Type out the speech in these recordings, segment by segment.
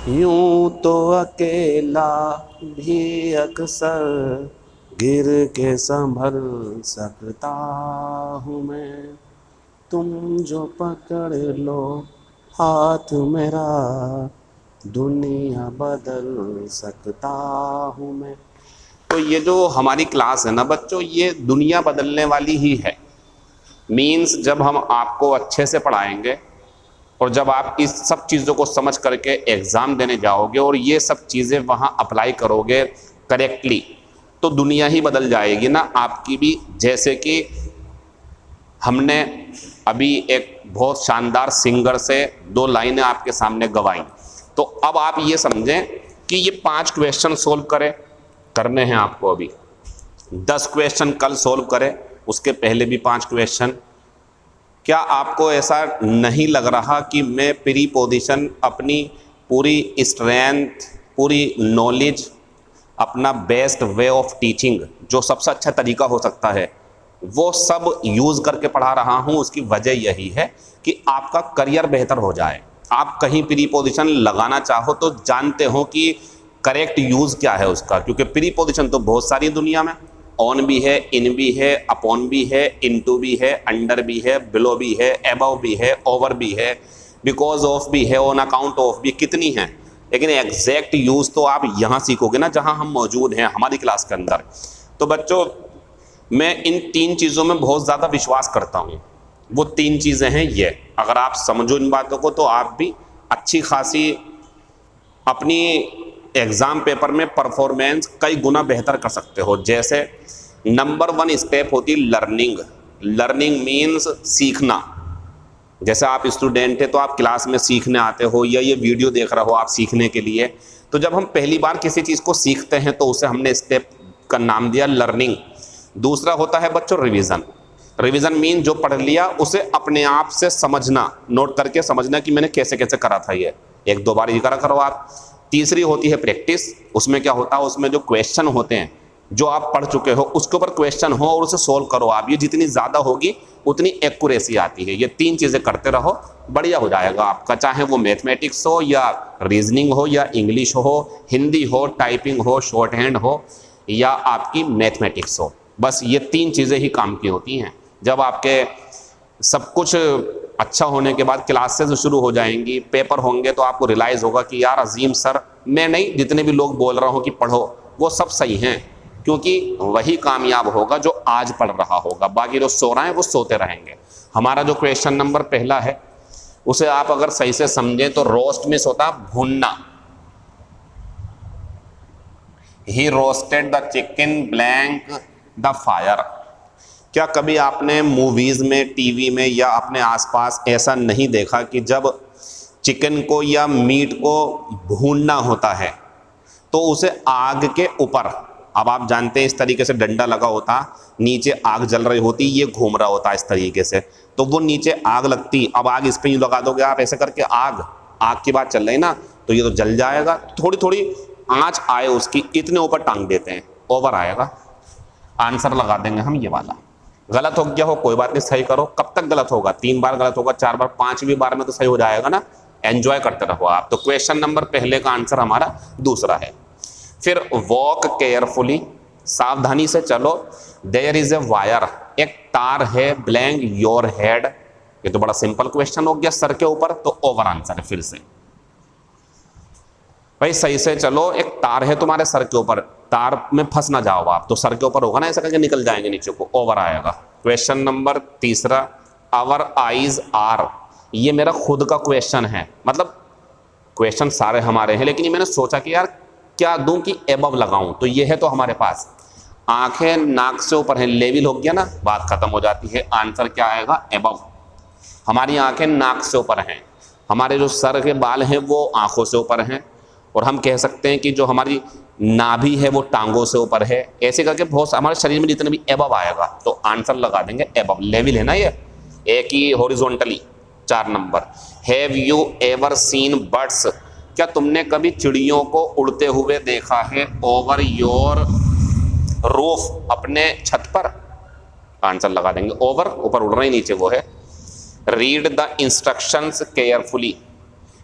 यूं तो अकेला भी अक्सर गिर के संभल सकता हूँ मैं, तुम जो पकड़ लो हाथ मेरा दुनिया बदल सकता हूँ मैं। तो ये जो हमारी क्लास है ना बच्चों, ये दुनिया बदलने वाली ही है। मीन्स जब हम आपको अच्छे से पढ़ाएंगे और जब आप इस सब चीज़ों को समझ करके एग्ज़ाम देने जाओगे और ये सब चीज़ें वहाँ अप्लाई करोगे करेक्टली, तो दुनिया ही बदल जाएगी ना आपकी भी। जैसे कि हमने अभी एक बहुत शानदार सिंगर से 2 लाइनें आपके सामने गवाई, तो अब आप ये समझें कि ये 5 क्वेश्चन सोल्व करने हैं आपको। अभी 10 क्वेश्चन कल सोल्व करें, उसके पहले भी 5 क्वेश्चन। क्या आपको ऐसा नहीं लग रहा कि मैं प्री पोजीशन अपनी पूरी स्ट्रेंथ, पूरी नॉलेज, अपना बेस्ट वे ऑफ टीचिंग, जो सबसे अच्छा तरीका हो सकता है, वो सब यूज़ करके पढ़ा रहा हूँ? उसकी वजह यही है कि आपका करियर बेहतर हो जाए। आप कहीं प्री पोजीशन लगाना चाहो तो जानते हो कि करेक्ट यूज़ क्या है उसका, क्योंकि प्री पोजीशन तो बहुत सारी दुनिया में, ऑन भी है, इन भी है, अपॉन भी है, इनटू भी है, अंडर भी है, बिलो भी है, अबव भी है, ओवर भी है, बिकॉज ऑफ भी है, ऑन अकाउंट ऑफ भी, कितनी है। लेकिन एग्जैक्ट यूज़ तो आप यहाँ सीखोगे ना, जहाँ हम मौजूद हैं हमारी क्लास के अंदर। तो बच्चों, मैं इन 3 चीज़ों में बहुत ज़्यादा विश्वास करता हूँ। वो 3 चीज़ें हैं ये, अगर आप समझो इन बातों को तो आप भी अच्छी खासी अपनी एग्ज़ाम पेपर में परफॉर्मेंस कई गुना बेहतर कर सकते हो। जैसे नंबर 1 स्टेप होती लर्निंग। लर्निंग मीन्स सीखना। जैसे आप स्टूडेंट है तो आप क्लास में सीखने आते हो, या ये वीडियो देख रहे हो आप सीखने के लिए। तो जब हम पहली बार किसी चीज़ को सीखते हैं तो उसे हमने स्टेप का नाम दिया लर्निंग। दूसरा होता है बच्चों रिवीजन। रिवीजन मीन जो पढ़ लिया उसे अपने आप से समझना, नोट करके समझना कि मैंने कैसे कैसे करा था ये, 1-2 बार ये करा करो आप। तीसरी होती है प्रैक्टिस। उसमें क्या होता है, उसमें जो क्वेश्चन होते हैं जो आप पढ़ चुके हो उसके ऊपर क्वेश्चन हो और उसे सोल्व करो आप। ये जितनी ज़्यादा होगी उतनी एक्यूरेसी आती है। ये 3 चीज़ें करते रहो, बढ़िया हो जाएगा आपका, चाहे वो मैथमेटिक्स हो या रीजनिंग हो या इंग्लिश हो, हिंदी हो, टाइपिंग हो, शॉर्ट हैंड हो या आपकी मैथमेटिक्स हो। बस ये 3 चीज़ें ही काम की होती हैं। जब आपके सब कुछ अच्छा होने के बाद क्लासेस शुरू हो जाएंगी, पेपर होंगे, तो आपको रियलाइज़ होगा कि यार अजीम सर, मैं नहीं, जितने भी लोग बोल रहा हूँ कि पढ़ो वो सब सही हैं, क्योंकि वही कामयाब होगा जो आज पढ़ रहा होगा। बाकी जो सो रहे हैं वो सोते रहेंगे। हमारा जो क्वेश्चन नंबर पहला है उसे आप अगर सही से समझें तो रोस्ट में होता भूनना। He roasted the chicken blank the fire. क्या कभी आपने मूवीज़ में, टीवी में या अपने आसपास ऐसा नहीं देखा कि जब चिकन को या मीट को भूनना होता है तो उसे आग के ऊपर, अब आप जानते हैं इस तरीके से डंडा लगा होता, नीचे आग जल रही होती, ये घूम रहा होता इस तरीके से, तो वो नीचे आग लगती। अब आग इस पर यूँ लगा दोगे आप ऐसे करके, आग की बात चल रही ना, तो ये तो जल जाएगा। थोड़ी थोड़ी आँच आए उसकी, इतने ऊपर टांग देते हैं, ओवर आएगा। आंसर लगा देंगे हम ये वाला। गलत हो गया हो कोई बात नहीं, सही करो। कब तक गलत होगा? 3 बार गलत होगा, 4 बार, 5वीं बार में तो सही हो जाएगा ना। एंजॉय करते रहो आप। तो क्वेश्चन नंबर पहले का आंसर हमारा दूसरा है। फिर वॉक केयरफुली, सावधानी से चलो। देयर इज ए वायर, एक तार है, ब्लैंक योर हेड। ये तो बड़ा सिंपल क्वेश्चन हो गया, सर के ऊपर, तो ओवर आंसर है। फिर से भाई सही से चलो, एक तार है तुम्हारे सर के ऊपर, तार में फंस ना जाओ आप, तो सर के ऊपर होगा ना, ऐसा करके निकल जाएंगे नीचे को, ओवर आएगा। क्वेश्चन नंबर तीसरा, आवर आईज आर। ये मेरा खुद का क्वेश्चन है, मतलब क्वेश्चन सारे हमारे हैं, लेकिन ये मैंने सोचा कि यार क्या दूं कि एबव लगाऊं, तो ये है तो हमारे पास। आंखें नाक से ऊपर है, लेवल हो गया ना, बात खत्म हो जाती है। आंसर क्या आएगा? एबव। हमारी आंखें नाक से ऊपर हैं, हमारे जो सर के बाल हैं वो आंखों से ऊपर हैं, और हम कह सकते हैं कि जो हमारी नाभि है वो टांगों से ऊपर है। ऐसे करके बहुत हमारे शरीर में जितने भी एबव आएगा तो आंसर लगा देंगे एबव। लेवल है ना ये, एक ही horizontally. 4 number, have you ever seen birds. क्या तुमने कभी चिड़ियों को उड़ते हुए देखा है? ओवर योर रूफ, अपने छत पर। आंसर लगा देंगे ओवर, ऊपर उड़ रहे नीचे वो है। Read the instructions carefully.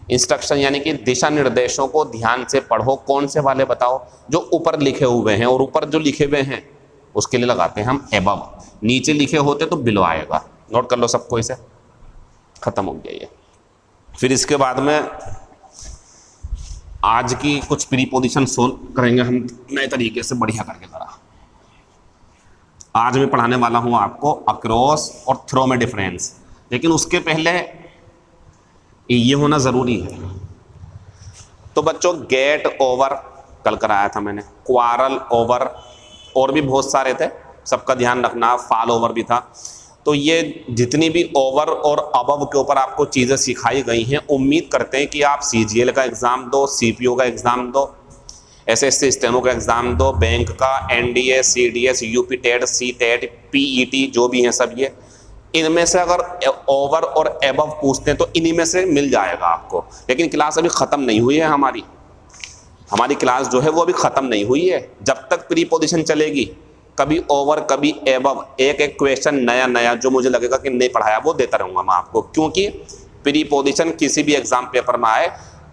Instruction यानी कि दिशा निर्देशों को ध्यान से पढ़ो। कौन से वाले बताओ? जो ऊपर लिखे हुए हैं, और ऊपर जो लिखे हुए हैं उसके लिए लगाते हैं हम एबव। नीचे लिखे होते तो बिलो आएगा। नोट कर लो सबको, इसे खत्म हो गया ये। फिर इसके बाद में आज की कुछ प्रीपोजिशन सोल्व करेंगे हम नए तरीके से, बढ़िया करके जरा। आज मैं पढ़ाने वाला हूं आपको अक्रॉस और थ्रो में डिफरेंस, लेकिन उसके पहले ये होना ज़रूरी है। तो बच्चों गेट ओवर कल कराया था मैंने, क्वारल ओवर, और भी बहुत सारे थे, सबका ध्यान रखना। फॉल ओवर भी था। तो ये जितनी भी ओवर और अबव के ऊपर आपको चीज़ें सिखाई गई हैं, उम्मीद करते हैं कि आप सीजीएल का एग्ज़ाम दो, सीपीओ का एग्ज़ाम दो, एसएससी स्टेनो का एग्ज़ाम दो, बैंक का, NDA, CDS, UP TET, C TET, PET, जो भी हैं सब ये, इनमें से अगर ओवर और एबव पूछते हैं तो इन्हीं में से मिल जाएगा आपको। लेकिन क्लास अभी ख़त्म नहीं हुई है हमारी क्लास जो है वो अभी ख़त्म नहीं हुई है। जब तक प्रीपोजिशन चलेगी, कभी ओवर कभी एबव, एक एक क्वेश्चन नया नया जो मुझे लगेगा कि नहीं पढ़ाया वो देता रहूँगा मैं आपको, क्योंकि प्रीपोजिशन किसी भी एग्ज़ाम पेपर में आए,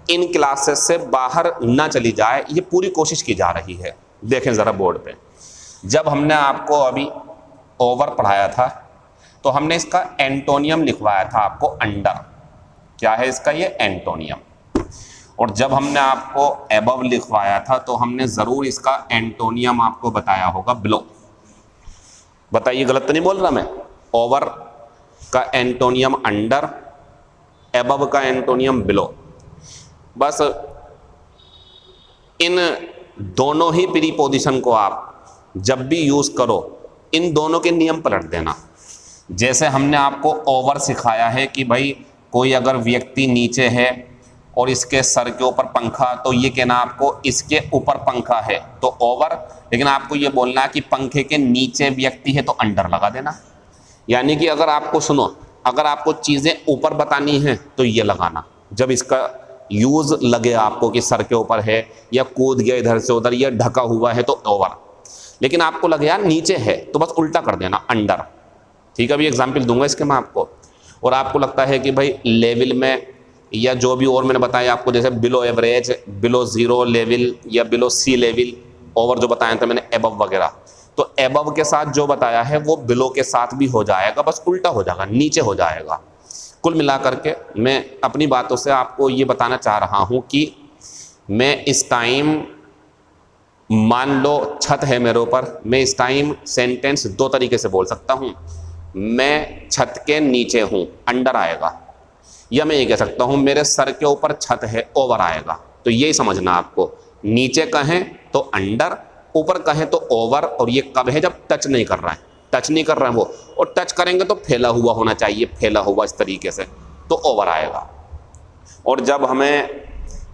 इन क्लासेस से बाहर ना चली जाए, ये पूरी कोशिश की जा रही है। देखें ज़रा बोर्ड पे, जब हमने आपको अभी ओवर पढ़ाया था तो हमने इसका एंटोनियम लिखवाया था आपको अंडर। क्या है इसका? ये एंटोनियम। और जब हमने आपको एबव लिखवाया था तो हमने ज़रूर इसका एंटोनियम आपको बताया होगा बिलो। बताइए गलत तो नहीं बोल रहा मैं? ओवर का एंटोनियम अंडर, एबव का एंटोनियम बिलो। बस इन दोनों ही प्रीपोजिशन को आप जब भी यूज़ करो, इन दोनों के नियम पलट देना। जैसे हमने आपको ओवर सिखाया है कि भाई कोई अगर व्यक्ति नीचे है और इसके सर के ऊपर पंखा, तो ये कहना आपको इसके ऊपर पंखा है तो ओवर, लेकिन आपको ये बोलना है कि पंखे के नीचे व्यक्ति है तो अंडर लगा देना। यानी कि अगर आपको सुनो, अगर आपको चीज़ें ऊपर बतानी है तो ये लगाना, जब इसका यूज़ लगे आपको कि सर के ऊपर है या कूद गया इधर से उधर या ढका हुआ है तो ओवर, लेकिन आपको लगे यार नीचे है तो बस उल्टा कर देना अंडर। ठीक है, अभी एग्जाम्पल दूंगा इसके मैं आपको। और आपको लगता है कि भाई लेवल में या जो भी और मैंने बताया आपको, जैसे below average, below zero level या बिलो सी लेवल, ओवर जो बताया था मैंने एबव वगैरह, तो एबव के साथ जो बताया है वो बिलो के साथ भी हो जाएगा, बस उल्टा हो जाएगा, नीचे हो जाएगा। कुल मिलाकर के मैं अपनी बातों से आपको ये बताना चाह रहा हूँ कि मैं इस टाइम, मान लो छत है मेरे ऊपर, मैं इस टाइम सेंटेंस दो तरीके से बोल सकता हूँ। मैं छत के नीचे हूँ, अंडर आएगा, या मैं ये कह सकता हूँ मेरे सर के ऊपर छत है, ओवर आएगा। तो यही समझना आपको, नीचे कहें तो अंडर, ऊपर कहें तो ओवर। और ये कब है? जब टच नहीं कर रहा है, टच नहीं कर रहा है वो, और टच करेंगे तो फैला हुआ होना चाहिए, फैला हुआ इस तरीके से, तो ओवर आएगा। और जब हमें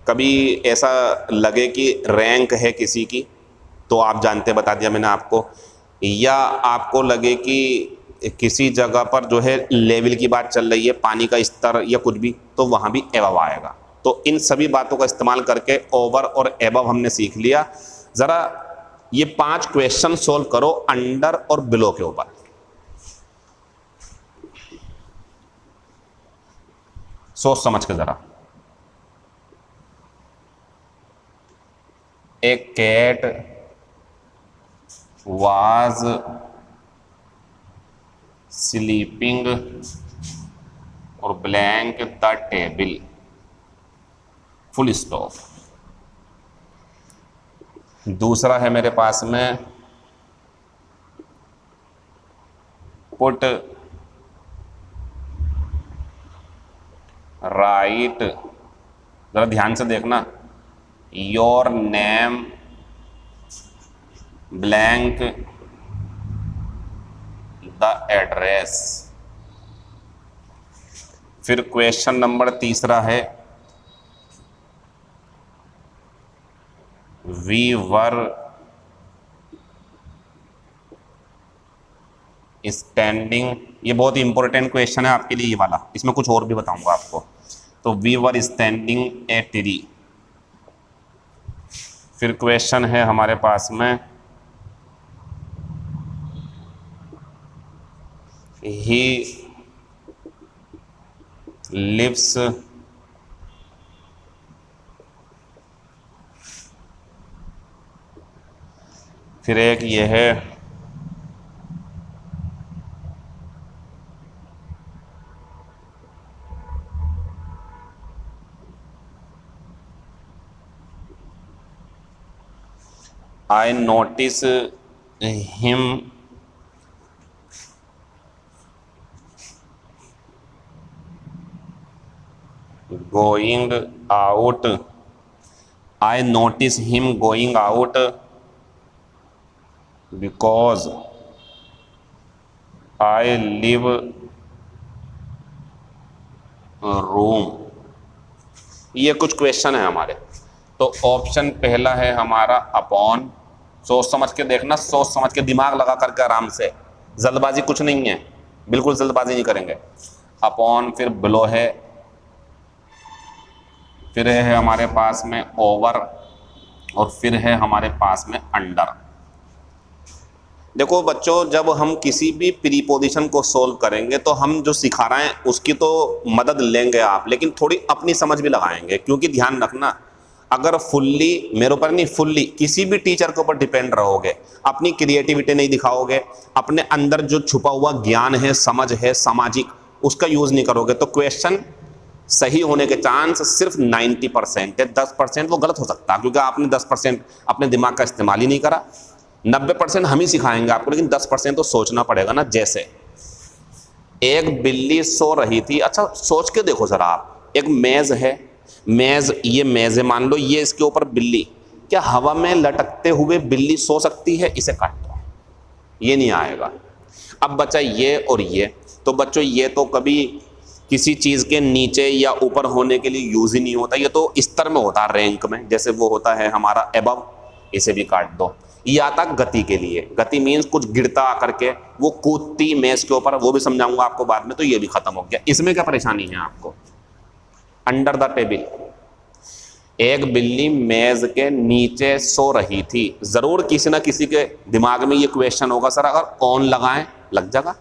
कभी ऐसा लगे कि रैंक है किसी की, तो आप जानते, बता दिया मैंने आपको, या आपको लगे कि किसी जगह पर जो है लेवल की बात चल रही है, पानी का स्तर या कुछ भी, तो वहाँ भी एबव आएगा। तो इन सभी बातों का इस्तेमाल करके ओवर और एबव हमने सीख लिया। ज़रा ये 5 क्वेश्चन सोल्व करो अंडर और बिलो के ऊपर। सोच समझ के ज़रा। ए कैट वाज स्लीपिंग और blank the table, full stop. दूसरा है मेरे पास में पुट राइट, जरा ध्यान से देखना, your name blank the address. फिर क्वेश्चन नंबर तीसरा है वी वर स्टैंडिंग। ये बहुत ही इंपॉर्टेंट क्वेश्चन है आपके लिए ये वाला, इसमें कुछ और भी बताऊंगा आपको। तो we were standing a tree. फिर क्वेश्चन है हमारे पास में ही लिव्स फिर एक ये है I notice him going out, I notice him going out because I live room. ये कुछ क्वेश्चन है हमारे। तो ऑप्शन पहला है हमारा अपॉन, सोच समझ के देखना, सोच समझ के दिमाग लगा करके आराम से, जल्दबाजी कुछ नहीं है, बिल्कुल जल्दबाजी नहीं करेंगे। अपॉन, फिर बिलो है, फिर है हमारे पास में ओवर, और फिर है हमारे पास में अंडर। देखो बच्चों, जब हम किसी भी प्रीपोजिशन को सोल्व करेंगे तो हम जो सिखा रहे हैं उसकी तो मदद लेंगे आप, लेकिन थोड़ी अपनी समझ भी लगाएंगे, क्योंकि ध्यान रखना, अगर फुल्ली मेरे ऊपर नहीं, फुल्ली किसी भी टीचर के ऊपर डिपेंड रहोगे, अपनी क्रिएटिविटी नहीं दिखाओगे, अपने अंदर जो छुपा हुआ ज्ञान है, समझ है सामाजिक, उसका यूज नहीं करोगे, तो क्वेश्चन सही होने के चांस सिर्फ 90% है। 10% वो गलत हो सकता है, क्योंकि आपने 10% अपने दिमाग का इस्तेमाल ही नहीं करा। 90% हम ही सिखाएंगे आपको, लेकिन 10% तो सोचना पड़ेगा ना। जैसे एक बिल्ली सो रही थी, अच्छा सोच के देखो जरा आप, एक मेज है, मेज, ये मेज है मान लो, ये इसके ऊपर बिल्ली, क्या हवा में लटकते हुए बिल्ली सो सकती है? इसे काट दो, ये नहीं आएगा। अब बचा ये और ये, तो बच्चों ये तो कभी किसी चीज़ के नीचे या ऊपर होने के लिए यूज ही नहीं होता, ये तो स्तर में होता है, रैंक में, जैसे वो होता है हमारा एबव, इसे भी काट दो। ये आता गति के लिए, गति मीन्स कुछ गिरता आकर के, वो कूदती मेज के ऊपर, वो भी समझाऊंगा आपको बाद में, तो ये भी खत्म हो गया। इसमें क्या परेशानी है आपको? अंडर द टेबल, एक बिल्ली मेज के नीचे सो रही थी। जरूर किसी ना किसी के दिमाग में ये क्वेश्चन होगा, सर अगर ऑन लगाएं लग जाएगा,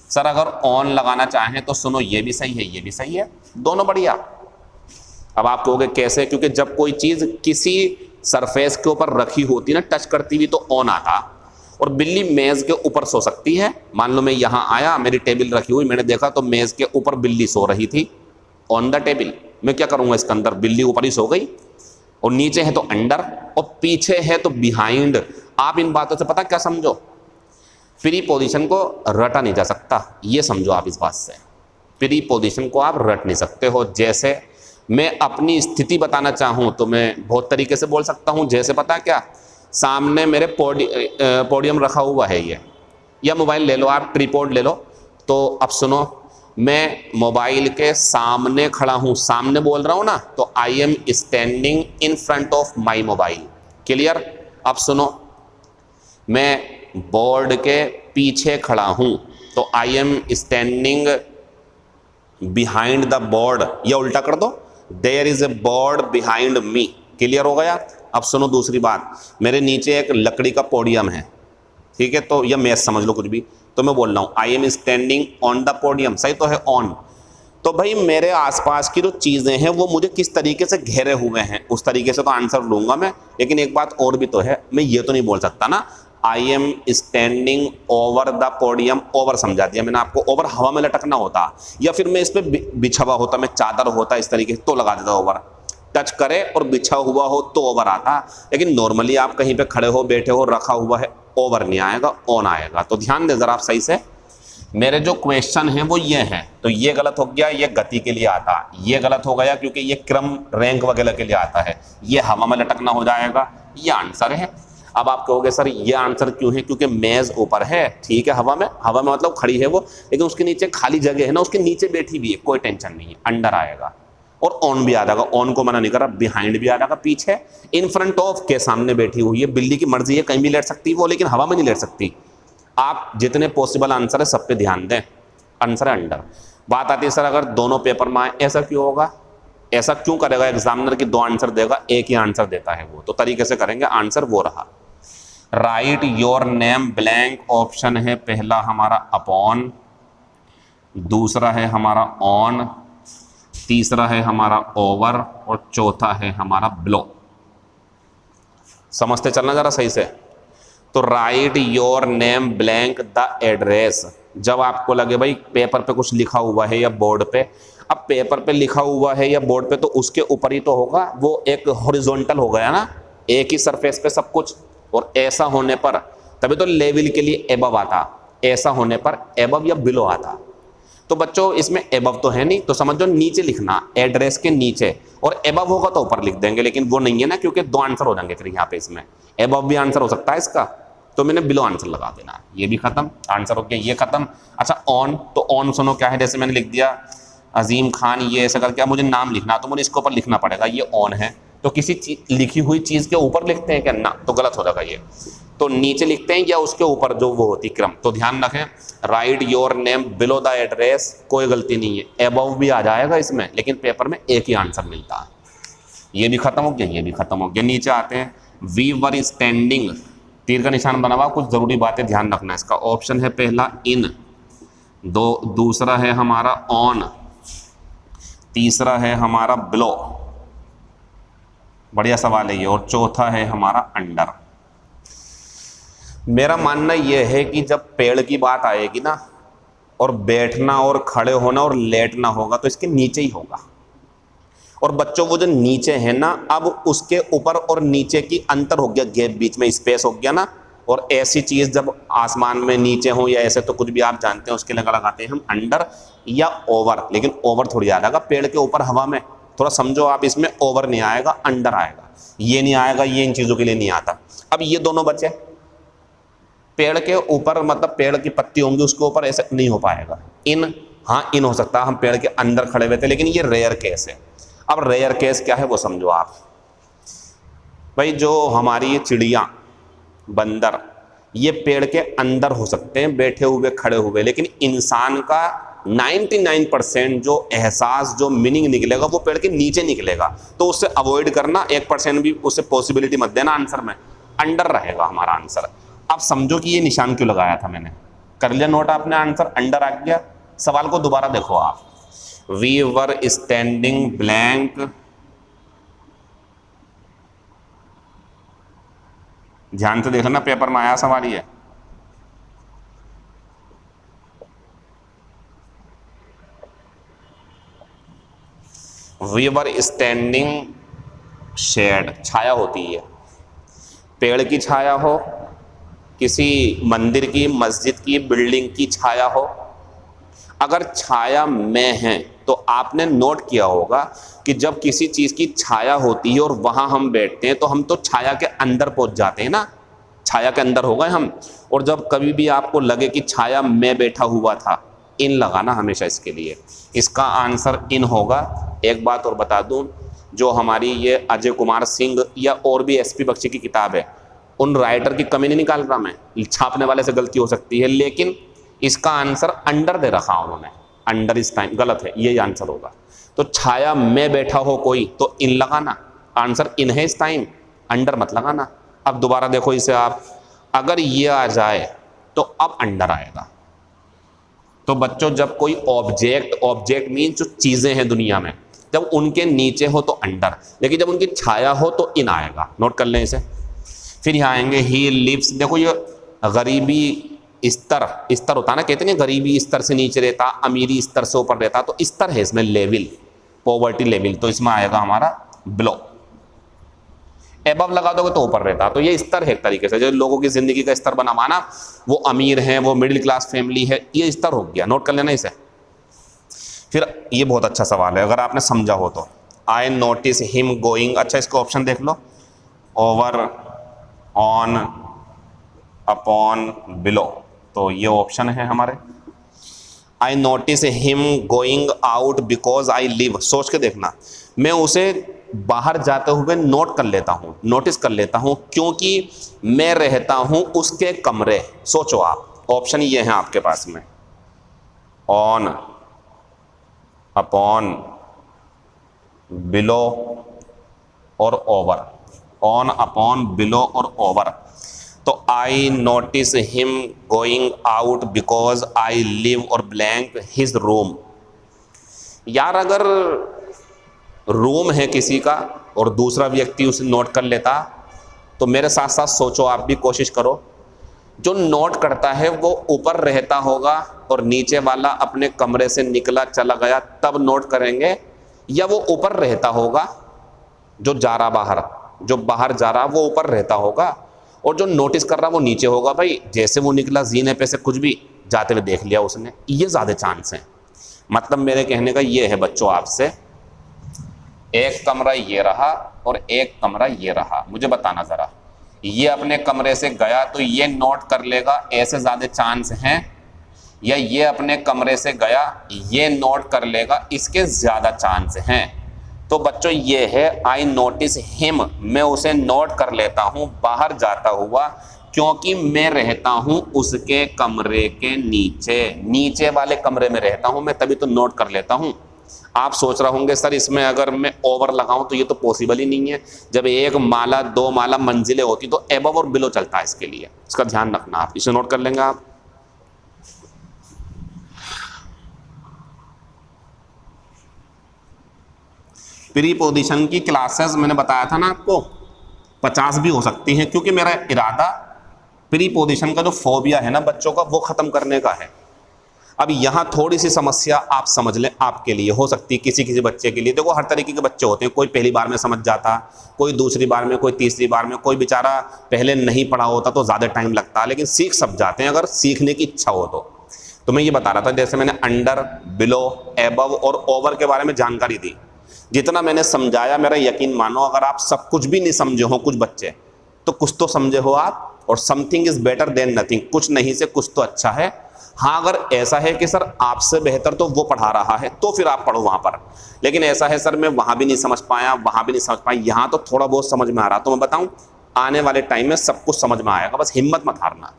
सर अगर ऑन लगाना चाहें तो सुनो ये भी सही है, ये भी सही है, दोनों बढ़िया। अब आप कहोगे कैसे? क्योंकि जब कोई चीज किसी सरफेस के ऊपर रखी होती ना, टच करती हुई, तो ऑन आता, और बिल्ली मेज के ऊपर सो सकती है। मान लो मैं यहां आया, मेरी टेबल रखी हुई, मैंने देखा तो मेज के ऊपर बिल्ली सो रही थी, ऑन द टेबल, मैं क्या करूंगा इसके अंदर? बिल्ली ऊपर ही सो गई, और नीचे है तो अंडर, और पीछे है तो बिहाइंड। आप इन बातों से पता क्या समझो, प्रीपोजिशन को रटा नहीं जा सकता, ये समझो आप इस बात से। प्रीपोजिशन को आप रट नहीं सकते हो। जैसे मैं अपनी स्थिति बताना चाहूं तो मैं बहुत तरीके से बोल सकता हूं, जैसे पता क्या, सामने मेरे पोडियम रखा हुआ है ये, या मोबाइल ले लो आप, ट्रीपॉड ले लो, तो अब सुनो, मैं मोबाइल के सामने खड़ा हूं, सामने बोल रहा हूं ना, तो I am standing in front of my mobile. Clear? अब सुनो, मैं बोर्ड के पीछे खड़ा हूं, तो I am standing behind the board, या उल्टा कर दो, there is a board behind me. Clear हो गया? अब सुनो दूसरी बात, मेरे नीचे एक लकड़ी का पोडियम है, ठीक है, तो या मेज समझ लो कुछ भी, तो मैं बोल रहा हूं आई am standing on the podium, सही तो है ऑन। तो भाई मेरे आसपास की जो चीजें हैं वो मुझे किस तरीके से घेरे हुए हैं, उस तरीके से तो आंसर लूंगा मैं। लेकिन एक बात और भी तो है, मैं ये तो नहीं बोल सकता ना आई am standing over the podium, over समझा दिया मैंने आपको, ओवर हवा में लटकना होता, या फिर मैं इस पर बिछा हुआ होता, मैं चादर होता इस तरीके से, तो लगा देता ओवर, टच करे और बिछा हुआ हो तो ओवर आता। लेकिन नॉर्मली आप कहीं पे खड़े हो, बैठे हो, रखा हुआ है, ओवर नहीं आएगा, ऑन आएगा। तो ध्यान दे जरा आप सही से, मेरे जो क्वेश्चन है वो ये है, तो ये गलत हो गया, ये गति के लिए आता, ये गलत हो गया क्योंकि ये क्रम रैंक वगैरह के लिए आता है, ये हवा में लटकना हो जाएगा, ये आंसर है। अब आप कहोगे सर ये आंसर क्यों है? क्योंकि मेज ऊपर है, ठीक है, हवा में, हवा में मतलब खड़ी है वो, लेकिन उसके नीचे खाली जगह है ना, उसके नीचे बैठी भी है, कोई टेंशन नहीं है, अंडर आएगा। और ऑन भी आ जाएगा, ऑन को मना नहीं कर रहा, बिहाइंड भी आ जाएगा, पीछे, इन फ्रंट ऑफ के सामने बैठी हुई है, बिल्ली की मर्जी है, कहीं भी लेट सकती है वो, लेकिन हवा में नहीं लेट सकती। आप जितने पॉसिबल आंसर है सब पे ध्यान दें, आंसर है अंडर। बात आती है सर अगर दोनों पेपर में आए, ऐसा क्यों होगा? ऐसा क्यों करेगा एग्जामिनर की दो आंसर देगा, एक ही आंसर देता है वो? तो तरीके से करेंगे, आंसर वो रहा, right your name blank. Option है पहला हमारा अपॉन, दूसरा है हमारा ऑन, तीसरा है हमारा ओवर, और चौथा है हमारा ब्लो। समझते चलना जरा सही से। तो right your name blank the address. जब आपको लगे भाई पेपर पे कुछ लिखा हुआ है या बोर्ड पे, अब पेपर पे लिखा हुआ है या बोर्ड पे तो उसके ऊपर ही तो होगा, वो एक हॉरिजॉन्टल हो गया ना, एक ही सरफेस पे सब कुछ। और ऐसा होने पर तभी तो लेवल के लिए एबव आता, ऐसा होने पर एबव या बिलो आता। तो बच्चों इसमें एबव तो है नहीं, तो समझो नीचे लिखना, एड्रेस के नीचे, और एबव होगा तो ऊपर लिख देंगे, लेकिन वो नहीं है ना, क्योंकि दो आंसर हो जाएंगे फिर यहाँ पे। इसमें एबव भी आंसर हो सकता है इसका, तो मैंने बिलो आंसर लगा देना। ये भी खत्म, आंसर हो गया, ये खत्म। अच्छा ऑन, तो ऑन सुनो क्या है, जैसे मैंने लिख दिया अजीम खान, ये ऐसा करके मुझे नाम लिखना, तो मुझे इसके ऊपर लिखना पड़ेगा ये ऑन है। तो किसी लिखी हुई चीज़ के ऊपर लिखते हैं क्या? ना, तो गलत हो जाएगा ये। तो नीचे लिखते हैं या उसके ऊपर जो वो होती क्रम। तो ध्यान रखें, right your name below the address, कोई गलती नहीं है, एबव भी आ जाएगा इसमें, लेकिन पेपर में एक ही आंसर मिलता है। ये भी खत्म हो गया, ये भी खत्म हो गया। नीचे आते हैं, वी वर स्टैंडिंग, तीर का निशान बना हुआ, कुछ जरूरी बातें ध्यान रखना। इसका ऑप्शन है पहला इन, दूसरा है हमारा ऑन, तीसरा है हमारा बिलो, बढ़िया सवाल है ये, और चौथा है हमारा अंडर। मेरा मानना यह है कि जब पेड़ की बात आएगी ना, और बैठना और खड़े होना और लेटना होगा, तो इसके नीचे ही होगा। और बच्चों वो जो नीचे है ना, अब उसके ऊपर और नीचे की अंतर हो गया, गैप बीच में स्पेस हो गया ना। और ऐसी चीज़ जब आसमान में नीचे हो या ऐसे, तो कुछ भी आप जानते हैं, उसके लगा लगाते हैं हम अंडर या ओवर। लेकिन ओवर थोड़ी आ जाएगा पेड़ के ऊपर हवा में, थोड़ा समझो आप, इसमें ओवर नहीं आएगा, अंडर आएगा। ये नहीं आएगा, ये इन चीज़ों के लिए नहीं आता। अब ये दोनों बचे, पेड़ के ऊपर मतलब पेड़ की पत्ती होंगी उसके ऊपर, ऐसे नहीं हो पाएगा। इन, हाँ इन हो सकता है, हम पेड़ के अंदर खड़े हुए थे, लेकिन ये रेयर केस है। अब रेयर केस क्या है वो समझो आप भाई। जो हमारी ये चिड़िया, बंदर, ये पेड़ के अंदर हो सकते हैं बैठे हुए खड़े हुए, लेकिन इंसान का 99% जो एहसास, जो मीनिंग निकलेगा वो पेड़ के नीचे निकलेगा। तो उससे अवॉइड करना, 1% भी उससे पॉसिबिलिटी मत देना आंसर में, अंडर रहेगा हमारा आंसर। अब समझो कि ये निशान क्यों लगाया था मैंने, कर लिया नोट आपने, आंसर अंडर आ गया। सवाल को दोबारा देखो आप, वी वर स्टैंडिंग ब्लैंक, ध्यान से देख लेना, पेपर में आया सवाल ये। वी वर स्टैंडिंग शेड, छाया होती है, पेड़ की छाया हो, किसी मंदिर की, मस्जिद की, बिल्डिंग की छाया हो। अगर छाया में है तो आपने नोट किया होगा कि जब किसी चीज़ की छाया होती है और वहाँ हम बैठते हैं, तो हम तो छाया के अंदर पहुँच जाते हैं ना, छाया के अंदर हो गए हम। और जब कभी भी आपको लगे कि छाया में बैठा हुआ था, इन लगाना हमेशा इसके लिए। इसका आंसर इन होगा। एक बात और बता दूं, जो हमारी ये अजय कुमार सिंह या और भी एसपी बख्शी की किताब है, उन राइटर की कमी नहीं निकाल रहा मैं, छापने वाले से गलती हो सकती है, लेकिन इसका आंसर अंडर दे रखा उन्होंने, अंडर इस टाइम, गलत है, यही आंसर होगा। तो छाया में बैठा हो कोई तो इन लगाना, आंसर इन है इस टाइम, अंडर मत लगाना। अब दोबारा देखो इसे आप, अगर ये आ जाए तो अब अंडर आएगा। तो बच्चों जब कोई ऑब्जेक्ट मीन जो चीजें हैं दुनिया में, जब उनके नीचे हो तो अंडर, लेकिन जब उनकी छाया हो तो इन आएगा। नोट कर लें इसे। फिर यहाँ आएंगे ही लिव्स, देखो ये गरीबी स्तर होता है ना, कहते हैं गरीबी स्तर से नीचे रहता, अमीरी स्तर से ऊपर रहता, तो स्तर है इसमें लेवल, पॉवर्टी लेवल, तो इसमें आएगा हमारा बिलो। एबव लगा दोगे तो ऊपर रहता, तो ये स्तर है एक तरीके से, जो लोगों की जिंदगी का स्तर बना माना, वो अमीर हैं, वो मिडिल क्लास फैमिली है, ये स्तर हो गया। नोट कर लेना इसे। फिर ये बहुत अच्छा सवाल है अगर आपने समझा हो तो, आई नोटिस हिम गोइंग, अच्छा इसका ऑप्शन देख लो, ओवर, ऑन, अपॉन, बिलो, तो ये ऑप्शन है हमारे। I notice him going out because I live, सोच के देखना, मैं उसे बाहर जाते हुए नोट कर लेता हूँ, नोटिस कर लेता हूँ, क्योंकि मैं रहता हूँ उसके कमरे। सोचो आप, ऑप्शन ये हैं आपके पास में, ऑन, अपॉन, बिलो और ओवर, ऑन, अपॉन, बिलो और ओवर। तो I notice him going out because I live और ब्लैंक हिज रूम। यार अगर रूम है किसी का और दूसरा व्यक्ति उसे नोट कर लेता, तो मेरे साथ साथ सोचो, आप भी कोशिश करो, जो नोट करता है वो ऊपर रहता होगा और नीचे वाला अपने कमरे से निकला चला गया तब नोट करेंगे, या वो ऊपर रहता होगा, जो जा रहा बाहर, जो बाहर जा रहा वो ऊपर रहता होगा और जो नोटिस कर रहा वो नीचे होगा। भाई जैसे वो निकला जीने पे से कुछ भी जाते हुए देख लिया उसने, ये ज़्यादा चांस है। मतलब मेरे कहने का ये है बच्चों आपसे, एक कमरा ये रहा और एक कमरा ये रहा, मुझे बताना ज़रा, ये अपने कमरे से गया तो ये नोट कर लेगा, ऐसे ज़्यादा चांस हैं, या ये अपने कमरे से गया ये नोट कर लेगा, इसके ज़्यादा चांस हैं। तो बच्चों ये है आई नोटिस हिम, मैं उसे नोट कर लेता हूँ बाहर जाता हुआ, क्योंकि मैं रहता हूँ उसके कमरे के नीचे वाले कमरे में रहता हूँ मैं, तभी तो नोट कर लेता हूँ। आप सोच रहे होंगे सर इसमें अगर मैं ओवर लगाऊं तो ये तो पॉसिबल ही नहीं है, जब एक माला दो माला मंजिलें होती तो एबव और बिलो चलता है, इसके लिए इसका ध्यान रखना, आप इसे नोट कर लेंगे आप। प्रीपोजिशन की क्लासेस मैंने बताया था ना आपको 50 भी हो सकती हैं, क्योंकि मेरा इरादा प्रीपोजिशन का जो फोबिया है ना बच्चों का वो खत्म करने का है। अब यहाँ थोड़ी सी समस्या आप समझ लें, आपके लिए हो सकती है, किसी किसी बच्चे के लिए। देखो हर तरीके के बच्चे होते हैं, कोई पहली बार में समझ जाता, कोई दूसरी बार में, कोई तीसरी बार में, कोई बेचारा पहले नहीं पढ़ा होता तो ज़्यादा टाइम लगता है, लेकिन सीख सब जाते हैं अगर सीखने की इच्छा हो तो मैं ये बता रहा था, जैसे मैंने अंडर, बिलो, एबव और ओवर के बारे में जानकारी दी, जितना मैंने समझाया मेरा यकीन मानो अगर आप सब कुछ भी नहीं समझे हो, कुछ बच्चे तो कुछ तो समझे हो आप, और something is better than nothing, कुछ नहीं से कुछ तो अच्छा है। हाँ अगर ऐसा है कि सर आपसे बेहतर तो वो पढ़ा रहा है तो फिर आप पढ़ो वहाँ पर, लेकिन ऐसा है सर मैं वहाँ भी नहीं समझ पाया, वहाँ भी नहीं समझ पाया, यहाँ तो थोड़ा बहुत समझ में आ रहा, तो मैं बताऊँ आने वाले टाइम में सब कुछ समझ में आएगा, बस हिम्मत मत हारना।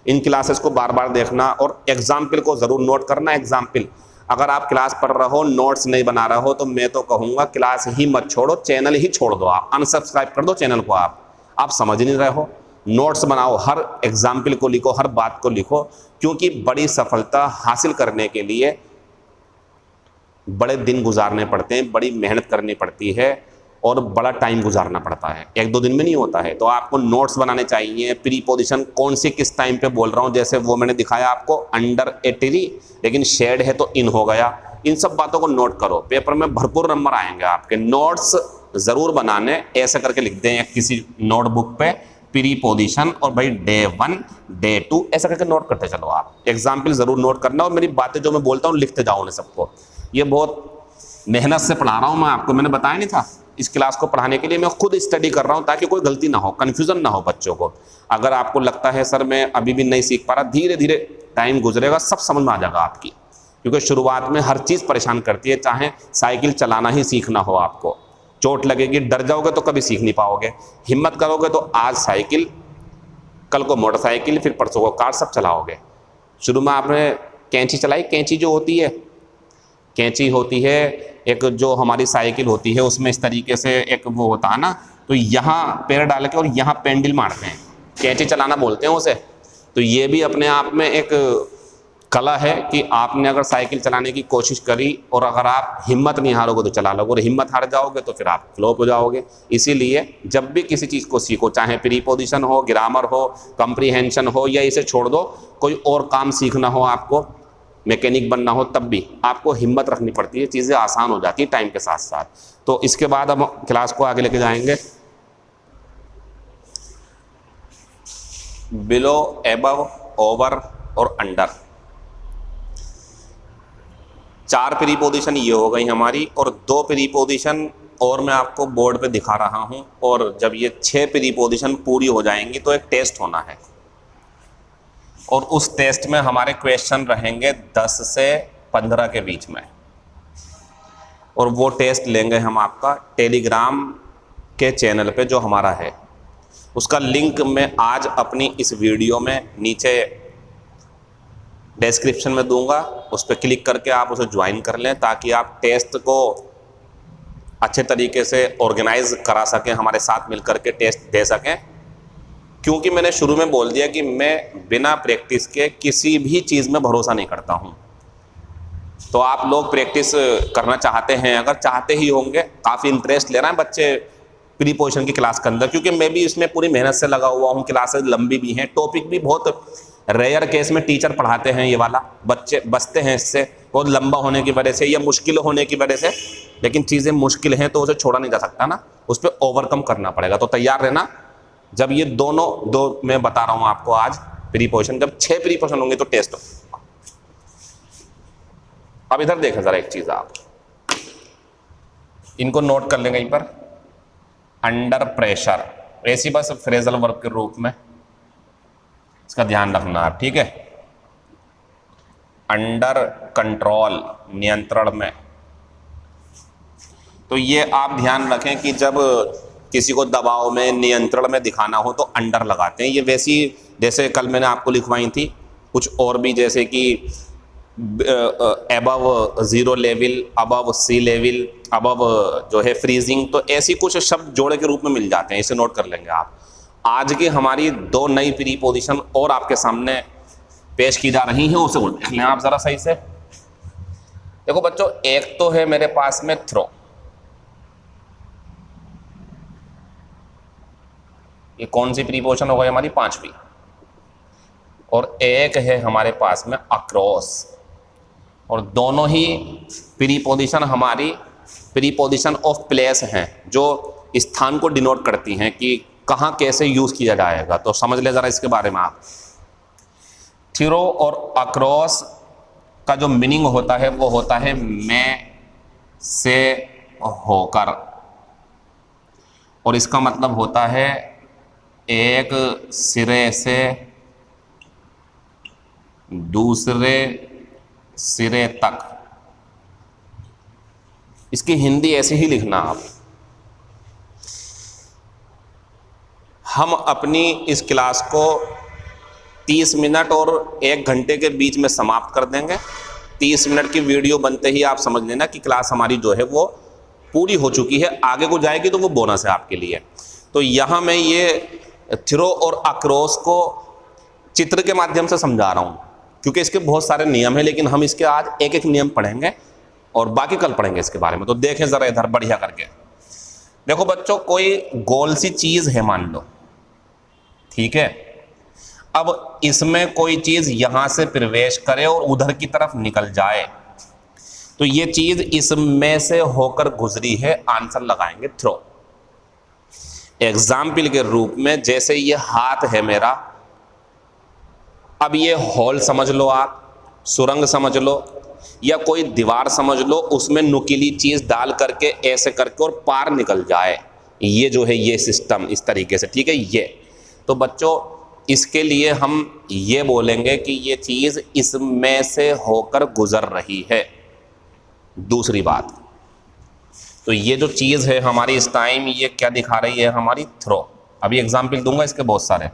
इन क्लासेस को बार बार देखना और एग्जाम्पल को ज़रूर नोट करना। एग्जाम्पल अगर आप क्लास पढ़ रहे हो नोट्स नहीं बना रहे हो तो मैं तो कहूँगा क्लास ही मत छोड़ो, चैनल ही छोड़ दो, आप अनसब्सक्राइब कर दो चैनल को। आप समझ नहीं रहे हो, नोट्स बनाओ, हर एग्जाम्पल को लिखो, हर बात को लिखो, क्योंकि बड़ी सफलता हासिल करने के लिए बड़े दिन गुजारने पड़ते हैं, बड़ी मेहनत करनी पड़ती है और बड़ा टाइम गुजारना पड़ता है, एक दो दिन में नहीं होता है। तो आपको नोट्स बनाने चाहिए। प्रीपोजिशन कौन सी किस टाइम पे बोल रहा हूँ, जैसे वो मैंने दिखाया आपको अंडर ए ट्री, लेकिन शेड है तो इन हो गया, इन सब बातों को नोट करो, पेपर में भरपूर नंबर आएंगे आपके। नोट्स ज़रूर बनाने, ऐसे करके लिख दें किसी नोटबुक पे प्रीपोजिशन और भाई डे 1 डे 2 ऐसा करके नोट करते चलो आप। एग्जाम्पल ज़रूर नोट करना और मेरी बातें जो मैं बोलता हूँ लिखते जाओ उन्हें सबको। ये बहुत मेहनत से पढ़ा रहा हूँ मैं आपको, मैंने बताया नहीं था, इस क्लास को पढ़ाने के लिए मैं खुद स्टडी कर रहा हूँ ताकि कोई गलती ना हो, कन्फ्यूज़न ना हो बच्चों को। अगर आपको लगता है सर मैं अभी भी नहीं सीख पा रहा, धीरे धीरे टाइम गुजरेगा, सब समझ में आ जाएगा आपकी, क्योंकि शुरुआत में हर चीज़ परेशान करती है, चाहे साइकिल चलाना ही सीखना हो आपको, चोट लगेगी, डर जाओगे तो कभी सीख नहीं पाओगे। हिम्मत करोगे तो आज साइकिल, कल को मोटरसाइकिल, फिर परसों को कार, सब चलाओगे। शुरू में आपने कैंची चलाई, कैंची जो होती है, कैंची होती है एक जो हमारी साइकिल होती है उसमें इस तरीके से एक वो होता है ना, तो यहाँ पैर डाल के और यहाँ पेंडल मारते हैं, कैंची चलाना बोलते हैं उसे। तो ये भी अपने आप में एक कला है कि आपने अगर साइकिल चलाने की कोशिश करी और अगर आप हिम्मत नहीं हारोगे तो चला लोगे, और हिम्मत हार जाओगे तो फिर आप फ्लॉप हो जाओगे। इसीलिए जब भी किसी चीज़ को सीखो, चाहे प्रीपोजिशन हो, ग्रामर हो, कंप्रीहेंशन हो, या इसे छोड़ दो कोई और काम सीखना हो, आपको मैकेनिक बनना हो, तब भी आपको हिम्मत रखनी पड़ती है, चीज़ें आसान हो जाती है टाइम के साथ साथ। तो इसके बाद हम क्लास को आगे लेके जाएंगे। बिलो, एबव, ओवर और अंडर, 4 प्रीपोजिशन ये हो गई हमारी, और 2 प्रीपोजिशन और मैं आपको बोर्ड पे दिखा रहा हूँ। और जब ये 6 प्रीपोजिशन पूरी हो जाएंगी तो एक टेस्ट होना है, और उस टेस्ट में हमारे क्वेश्चन रहेंगे 10 से 15 के बीच में, और वो टेस्ट लेंगे हम आपका टेलीग्राम के चैनल पे जो हमारा है, उसका लिंक मैं आज अपनी इस वीडियो में नीचे डिस्क्रिप्शन में दूंगा, उस पर क्लिक करके आप उसे ज्वाइन कर लें ताकि आप टेस्ट को अच्छे तरीके से ऑर्गेनाइज करा सकें, हमारे साथ मिलकर के टेस्ट दे सकें। क्योंकि मैंने शुरू में बोल दिया कि मैं बिना प्रैक्टिस के किसी भी चीज़ में भरोसा नहीं करता हूँ। तो आप लोग प्रैक्टिस करना चाहते हैं, अगर चाहते ही होंगे, काफ़ी इंटरेस्ट ले रहे हैं बच्चे प्रीपोजिशन की क्लास के अंदर, क्योंकि मैं भी इसमें पूरी मेहनत से लगा हुआ हूँ। क्लासेस लंबी भी हैं, टॉपिक भी बहुत रेयर केस में टीचर पढ़ाते हैं, ये वाला बच्चे बचते हैं इससे बहुत लंबा होने की वजह से या मुश्किल होने की वजह से। लेकिन चीज़ें मुश्किल हैं तो उसे छोड़ा नहीं जा सकता ना, उस पर ओवरकम करना पड़ेगा। तो तैयार रहना। जब ये दोनों दो मैं बता रहा हूँ आपको आज प्रीपोजिशन, जब 6 प्रीपोजिशन होंगे तो टेस्ट हो। अब इधर देखें जरा एक चीज़, आप इनको नोट कर लेंगे यहीं पर। अंडर प्रेशर, ऐसी बस फ्रेजल वर्ब के रूप में, इसका ध्यान रखना आप, ठीक है। अंडर कंट्रोल, नियंत्रण में। तो ये आप ध्यान रखें कि जब किसी को दबाव में, नियंत्रण में दिखाना हो तो अंडर लगाते हैं। ये वैसी जैसे कल मैंने आपको लिखवाई थी कुछ और भी, जैसे कि above zero level, above sea level, above जो है फ्रीजिंग, तो ऐसी कुछ शब्द जोड़े के रूप में मिल जाते हैं, इसे नोट कर लेंगे आप। आज की हमारी 2 नई प्रीपोजिशन और आपके सामने पेश की जा रही हैं, उसे देख लें आप जरा सही से। देखो बच्चों, एक तो है मेरे पास में थ्रो, ये कौन सी प्रीपोजिशन हो गई हमारी? 5वीं। और एक है हमारे पास में अक्रॉस, और दोनों ही प्रीपोजिशन हमारी प्रीपोजिशन ऑफ प्लेस हैं, जो स्थान को डिनोट करती हैं कि कहाँ कैसे यूज किया जाएगा। तो समझ ले जरा इसके बारे में आप। थ्रो और अक्रॉस का जो मीनिंग होता है वो होता है में से होकर, और इसका मतलब होता है एक सिरे से दूसरे सिरे तक। इसकी हिंदी ऐसे ही लिखना आप। हम अपनी इस क्लास को 30 मिनट और 1 घंटे के बीच में समाप्त कर देंगे। 30 मिनट की वीडियो बनते ही आप समझ लेना कि क्लास हमारी जो है वो पूरी हो चुकी है। आगे को जाएगी तो वो बोनस है आपके लिए। तो यहाँ मैं ये थ्रो और अक्रॉस को चित्र के माध्यम से समझा रहा हूँ, क्योंकि इसके बहुत सारे नियम हैं, लेकिन हम इसके आज एक एक नियम पढ़ेंगे और बाकी कल पढ़ेंगे इसके बारे में। तो देखें ज़रा इधर बढ़िया करके। देखो बच्चों, कोई गोल सी चीज़ है मान लो, ठीक है। अब इसमें कोई चीज़ यहाँ से प्रवेश करे और उधर की तरफ निकल जाए, तो ये चीज़ इसमें से होकर गुजरी है, आंसर लगाएंगे थ्रो। एग्जाम्पल के रूप में, जैसे ये हाथ है मेरा, अब ये हॉल समझ लो आप, सुरंग समझ लो या कोई दीवार समझ लो, उसमें नुकीली चीज़ डाल करके ऐसे करके और पार निकल जाए, ये जो है ये सिस्टम इस तरीके से, ठीक है। ये तो बच्चों इसके लिए हम ये बोलेंगे कि ये चीज़ इसमें से होकर गुजर रही है। दूसरी बात, तो ये जो चीज़ है हमारी इस टाइम, ये क्या दिखा रही है? हमारी थ्रो। अभी एग्जाम्पल दूंगा इसके बहुत सारे।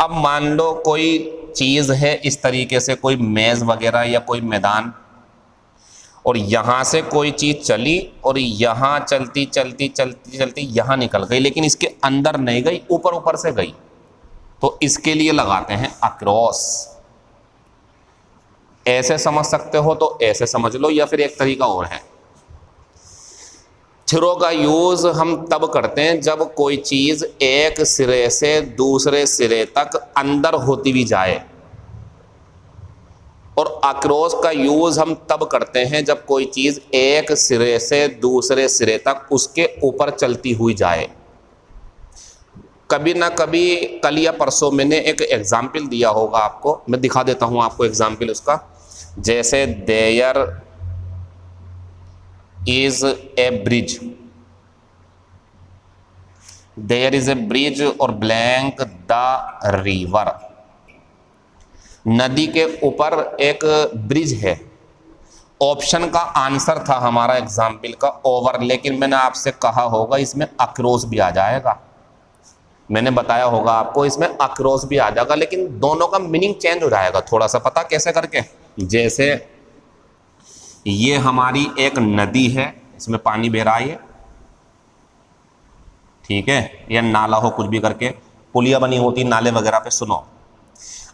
अब मान लो कोई चीज़ है इस तरीके से, कोई मेज़ वगैरह या कोई मैदान, और यहाँ से कोई चीज़ चली और यहाँ चलती चलती चलती चलती यहाँ निकल गई, लेकिन इसके अंदर नहीं गई, ऊपर ऊपर से गई। तो इसके लिए लगाते हैं अक्रॉस। ऐसे समझ सकते हो तो ऐसे समझ लो, या फिर एक तरीका और है। थ्रो का यूज हम तब करते हैं जब कोई चीज एक सिरे से दूसरे सिरे तक अंदर होती भी जाए, और अक्रॉस का यूज हम तब करते हैं जब कोई चीज एक सिरे से दूसरे सिरे तक उसके ऊपर चलती हुई जाए। कभी ना कभी कल या परसों मैंने एक एग्जाम्पल दिया होगा आपको, मैं दिखा देता हूं आपको एग्जाम्पल उसका। जैसे there is a bridge, there is a bridge और ब्लैंक द रिवर, नदी के ऊपर एक ब्रिज है। ऑप्शन का आंसर था हमारा एग्जाम्पल का ओवर, लेकिन मैंने आपसे कहा होगा इसमें अक्रॉस भी आ जाएगा, मैंने बताया होगा आपको इसमें अक्रॉस भी आ जाएगा, लेकिन दोनों का मीनिंग चेंज हो जाएगा थोड़ा सा। पता कैसे करके? जैसे ये हमारी एक नदी है, इसमें पानी बह रहा है, ठीक है, या नाला हो, कुछ भी करके पुलिया बनी होती नाले वगैरह पे। सुनो,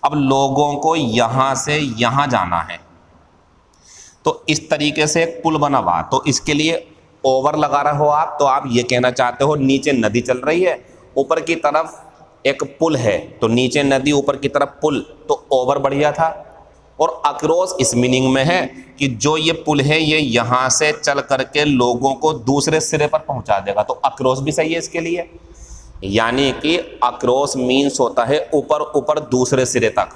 अब लोगों को यहां से यहां जाना है, तो इस तरीके से एक पुल बना हुआ, तो इसके लिए ओवर लगा रहे हो आप तो आप ये कहना चाहते हो नीचे नदी चल रही है, ऊपर की तरफ एक पुल है, तो नीचे नदी ऊपर की तरफ पुल, तो ओवर बढ़िया था। और अक्रॉस इस मीनिंग में है कि जो ये पुल है ये यहाँ से चल करके लोगों को दूसरे सिरे पर पहुंचा देगा, तो अक्रॉस भी सही है इसके लिए। यानी कि अक्रॉस मीन्स होता है ऊपर ऊपर दूसरे सिरे तक,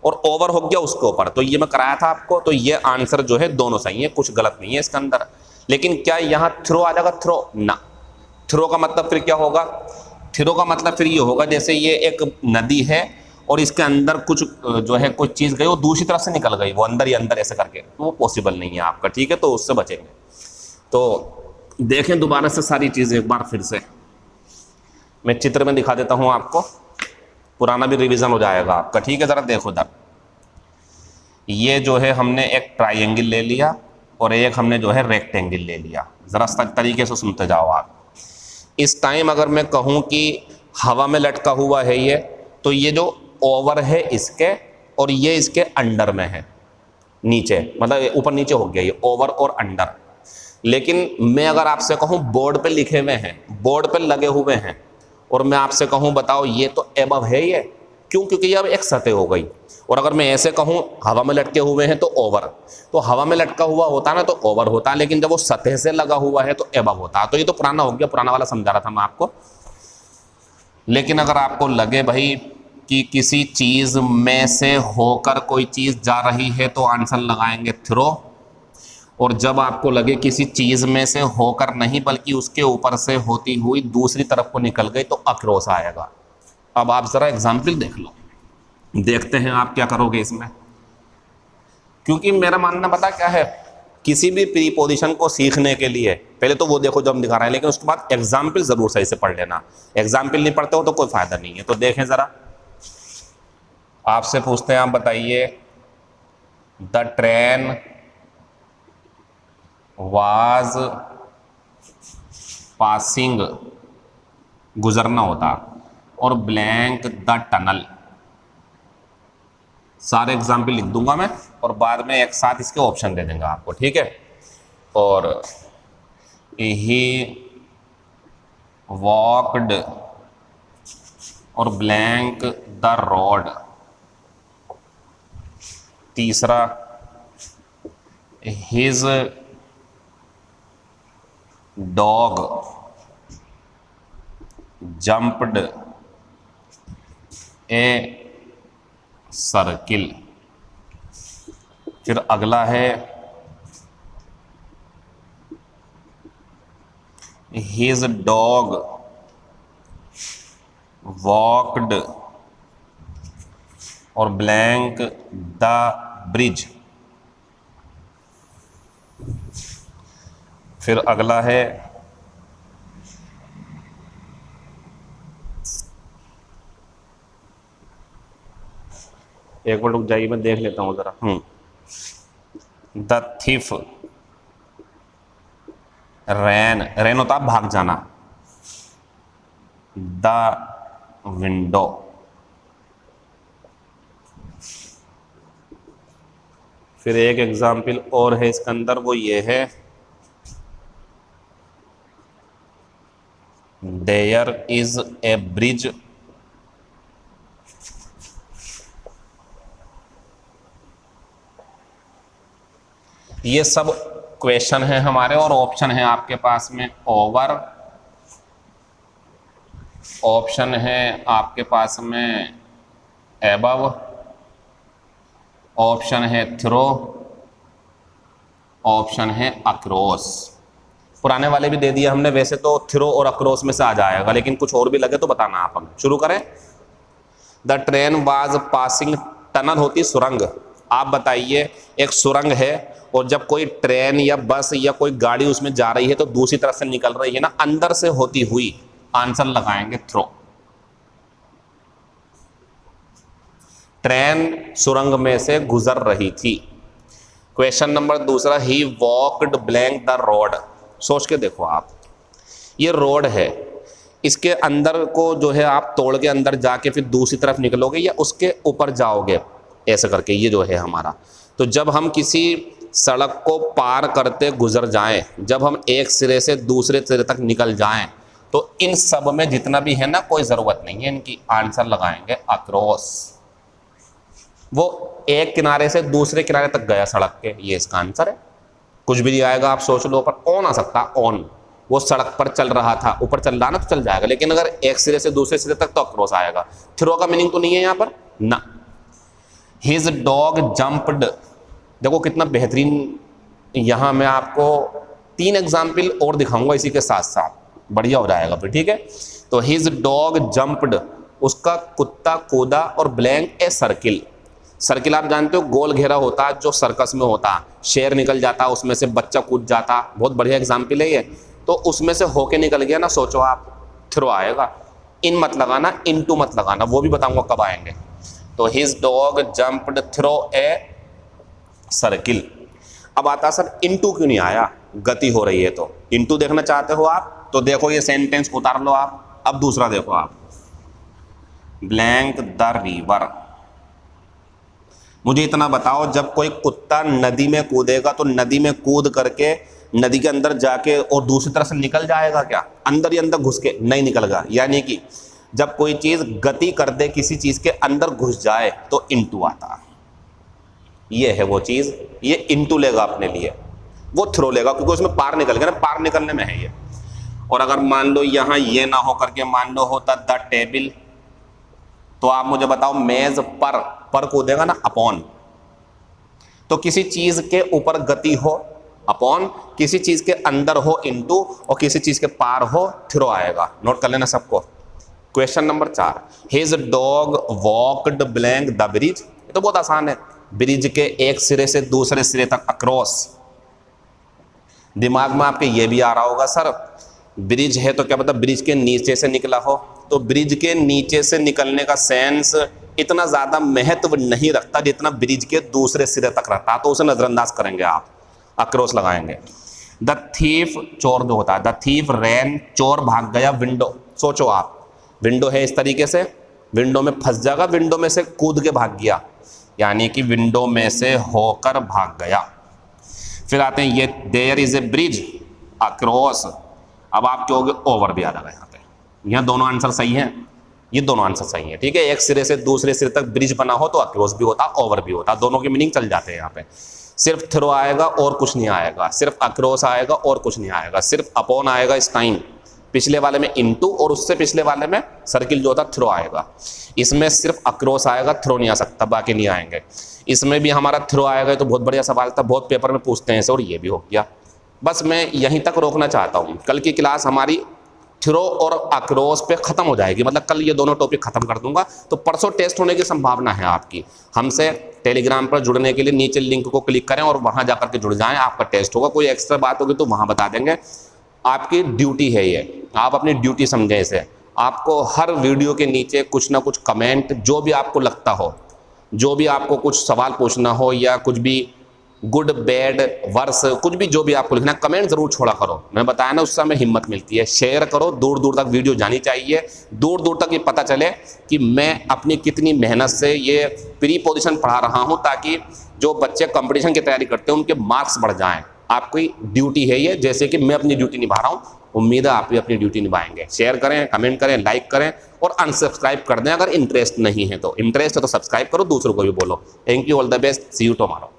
और ओवर हो गया उसके ऊपर, तो ये मैं कराया था आपको। तो ये आंसर जो है दोनों सही है, कुछ गलत नहीं है इसके अंदर। लेकिन क्या यहाँ थ्रो आ जाएगा? थ्रो ना। थ्रो का मतलब फिर क्या होगा? थ्रो का मतलब फिर ये होगा जैसे ये एक नदी है और इसके अंदर कुछ जो है कुछ चीज़ गई वो दूसरी तरफ से निकल गई, वो अंदर ही अंदर ऐसे करके, तो वो पॉसिबल नहीं है आपका, ठीक है, तो उससे बचेंगे। तो देखें दोबारा से सारी चीज़ें एक बार फिर से, मैं चित्र में दिखा देता हूँ आपको, पुराना भी रिवीजन हो जाएगा आपका, ठीक है। ज़रा देखो इधर, ये जो है हमने एक ट्राइंगल ले लिया और एक हमने जो है रेक्टेंगल ले लिया। ज़रा तरीके से सुनते जाओ आप। इस टाइम अगर मैं कहूँ कि हवा में लटका हुआ है ये, तो ये जो ओवर है इसके और ये इसके अंडर में है, नीचे, मतलब ऊपर नीचे हो गया ये ओवर और अंडर। लेकिन मैं अगर आपसे कहूँ बोर्ड पे लिखे हुए हैं, बोर्ड पे लगे हुए हैं, और मैं आपसे कहूँ बताओ ये तो एबव है ये, क्यों? क्योंकि ये अब एक सतह हो गई। और अगर मैं ऐसे कहूँ हवा में लटके हुए हैं तो ओवर, तो हवा में लटका हुआ होता ना तो ओवर होता, लेकिन जब वो सतह से लगा हुआ है तो एबव होता। तो ये तो पुराना हो गया, पुराना वाला समझा रहा था मैं आपको। लेकिन अगर आपको लगे भाई कि किसी चीज़ में से होकर कोई चीज़ जा रही है तो आंसर लगाएंगे थ्रो, और जब आपको लगे किसी चीज़ में से होकर नहीं बल्कि उसके ऊपर से होती हुई दूसरी तरफ को निकल गई तो अक्रॉस आएगा। अब आप ज़रा एग्जाम्पल देख लो, देखते हैं आप क्या करोगे इसमें। क्योंकि मेरा मानना पता क्या है, किसी भी प्रीपोजिशन को सीखने के लिए पहले तो वो देखो जो हम दिखा रहे हैं, लेकिन उसके बाद एग्जाम्पल ज़रूर सही से पढ़ लेना। एग्जाम्पल नहीं पढ़ते हो तो कोई फ़ायदा नहीं है। तो देखें ज़रा, आपसे पूछते हैं, आप बताइए, द ट्रेन वाज पासिंग, गुजरना होता, और ब्लैंक द टनल। सारे एग्जाम्पल लिख दूंगा मैं और बाद में एक साथ इसके ऑप्शन दे देंगे आपको, ठीक है। और ही वॉकड और ब्लैंक द रोड। तीसरा, his dog jumped a circle. फिर अगला है, हिज डॉग वॉकड और ब्लैंक द ब्रिज। फिर अगला है, एक बार रुक जाइए मैं देख लेता हूँ ज़रा। द थिफ रैन, रैन होता भाग जाना, द विंडो। फिर एक एग्जाम्पल और है इसके अंदर, वो ये है, देयर इज ए ब्रिज ये सब क्वेश्चन है हमारे, और ऑप्शन है आपके पास में ओवर, ऑप्शन है आपके पास में एबव, ऑप्शन है थ्रो, ऑप्शन है अक्रॉस। पुराने वाले भी दे दिए हमने, वैसे तो थ्रो और अक्रॉस में से आ जाएगा, लेकिन कुछ और भी लगे तो बताना आप हमें। शुरू करें। The train was passing, tunnel होती सुरंग। आप बताइए, एक सुरंग है और जब कोई ट्रेन या बस या कोई गाड़ी उसमें जा रही है तो दूसरी तरफ से निकल रही है ना, अंदर से होती हुई, आंसर लगाएंगे थ्रो। ट्रेन सुरंग में से गुजर रही थी। क्वेश्चन नंबर दूसरा, he walked blank the road. सोच के देखो आप, ये रोड है, इसके अंदर को जो है आप तोड़ के अंदर जाके फिर दूसरी तरफ निकलोगे या उसके ऊपर जाओगे ऐसे करके, ये जो है हमारा। तो जब हम किसी सड़क को पार करते गुजर जाएं, जब हम एक सिरे से दूसरे सिरे तक निकल जाएं, तो इन सब में जितना भी है ना, कोई ज़रूरत नहीं है इनकी, आंसर लगाएंगे अक्रॉस। वो एक किनारे से दूसरे किनारे तक गया सड़क के, ये इसका आंसर है। कुछ भी नहीं आएगा, आप सोच लो, पर ऑन आ सकता, ऑन, वो सड़क पर चल रहा था, ऊपर चल रहा ना तो चल जाएगा, लेकिन अगर एक सिरे से दूसरे सिरे तक तो अक्रॉस आएगा। थ्रो का मीनिंग तो नहीं है यहाँ पर ना। हिज डॉग जंप्ड, देखो कितना बेहतरीन, यहाँ मैं आपको 3 एग्जाम्पल और दिखाऊंगा इसी के साथ साथ, बढ़िया हो जाएगा फिर, ठीक है। तो हिज डॉग जंप्ड, उसका कुत्ता कूदा, और ब्लैंक ए सर्किल, सर्किल आप जानते हो गोल घेरा होता है जो सर्कस में होता है, शेर निकल जाता, उसमें से बच्चा कूद जाता, बहुत बढ़िया एग्जाम्पल है ये। तो उसमें से होके निकल गया ना, सोचो आप, थ्रो आएगा। इन मत लगाना, इनटू मत लगाना, वो भी बताऊंगा कब आएंगे। तो his dog jumped through a circle. अब आता सर इनटू क्यों नहीं आया, गति हो रही है तो इनटू देखना चाहते हो आप, तो देखो ये सेंटेंस उतार लो आप। अब दूसरा देखो आप, ब्लैंक द रिवर। मुझे इतना बताओ, जब कोई कुत्ता नदी में कूदेगा तो नदी में कूद करके नदी के अंदर जाके और दूसरी तरफ से निकल जाएगा क्या, अंदर ही अंदर घुस के नहीं निकलेगा। यानी कि जब कोई चीज़ गति कर दे, किसी चीज़ के अंदर घुस जाए, तो इनटू आता। ये है वो चीज़, ये इनटू लेगा अपने लिए, वो थ्रो लेगा, क्योंकि उसमें पार निकल गया ना, पार निकलने में है ये। और अगर मान लो यहाँ ये ना हो करके मान लो होता द टेबल, तो आप मुझे बताओ मेज पर कूदेगा ना, अपॉन। तो किसी चीज के ऊपर गति हो अपॉन, किसी चीज के अंदर हो इनटू, और किसी चीज के पार हो थ्रो आएगा। नोट कर लेना सबको। Question number 4, his dog walked blank the bridge. ये तो बहुत आसान है, ब्रिज के एक सिरे से दूसरे सिरे तक अक्रॉस। दिमाग में आपके ये भी आ रहा होगा, सर ब्रिज है तो क्या पता ब्रिज के नीचे से निकला हो, तो ब्रिज के नीचे से निकलने का सेंस इतना ज़्यादा महत्व नहीं रखता जितना ब्रिज के दूसरे सिरे तक रहता, तो उसे नज़रअंदाज करेंगे आप, अक्रॉस लगाएंगे। द थीफ, चोर जो होता है, द थीफ रैन, चोर भाग गया, विंडो। सोचो आप, विंडो है इस तरीके से, विंडो में फंस जाएगा, विंडो में से कूद के भाग गया, यानी कि विंडो में से होकर भाग गया। फिर आते हैं ये, there is a bridge across. अब आप कहोगे ओवर भी आ जाएगा यहाँ पे, यहाँ दोनों आंसर सही हैं, ये दोनों आंसर सही हैं, ठीक है। एक सिरे से दूसरे सिरे तक ब्रिज बना हो तो अक्रॉस भी होता, ओवर भी होता, दोनों के मीनिंग चल जाते हैं यहाँ पे। सिर्फ थ्रो आएगा और कुछ नहीं आएगा, सिर्फ अक्रॉस आएगा और कुछ नहीं आएगा, सिर्फ अपॉन आएगा इस टाइम, पिछले वाले में इनटू, और उससे पिछले वाले में सर्किल जो होता थ्रो आएगा। इसमें सिर्फ अक्रॉस आएगा, थ्रो नहीं आ सकता, बाकी नहीं आएंगे। इसमें भी हमारा थ्रो आएगा, तो बहुत बढ़िया सवाल था, बहुत पेपर में पूछते हैं इसे, और ये भी हो गया। बस मैं यहीं तक रोकना चाहता हूँ, कल की क्लास हमारी थ्रो और अक्रॉस पे ख़त्म हो जाएगी, मतलब कल ये दोनों टॉपिक ख़त्म कर दूंगा, तो परसों टेस्ट होने की संभावना है आपकी। हमसे टेलीग्राम पर जुड़ने के लिए नीचे लिंक को क्लिक करें और वहाँ जाकर के जुड़ जाएं, आपका टेस्ट होगा। कोई एक्स्ट्रा बात होगी तो वहाँ बता देंगे, आपकी ड्यूटी है ये, आप अपनी ड्यूटी समझें इसे। आपको हर वीडियो के नीचे कुछ ना कुछ कमेंट, जो भी आपको लगता हो, जो भी आपको कुछ सवाल पूछना हो या कुछ भी गुड बैड वर्स, कुछ भी जो भी आपको लिखना, कमेंट जरूर छोड़ा करो। मैं बताया ना, उससे हमें हिम्मत मिलती है। शेयर करो, दूर दूर तक वीडियो जानी चाहिए, दूर दूर तक ये पता चले कि मैं अपनी कितनी मेहनत से ये प्री पोजीशन पढ़ा रहा हूँ, ताकि जो बच्चे कंपटीशन की तैयारी करते हैं उनके मार्क्स बढ़ जाएं। आपकी ड्यूटी है ये, जैसे कि मैं अपनी ड्यूटी निभा रहा हूँ, उम्मीद है आप भी अपनी ड्यूटी निभाएंगे। शेयर करें, कमेंट करें, लाइक करें और अनसब्सक्राइब कर दें अगर इंटरेस्ट नहीं है तो। इंटरेस्ट है तो सब्सक्राइब करो, दूसरों को भी बोलो। Thank you, all the best, see you tomorrow.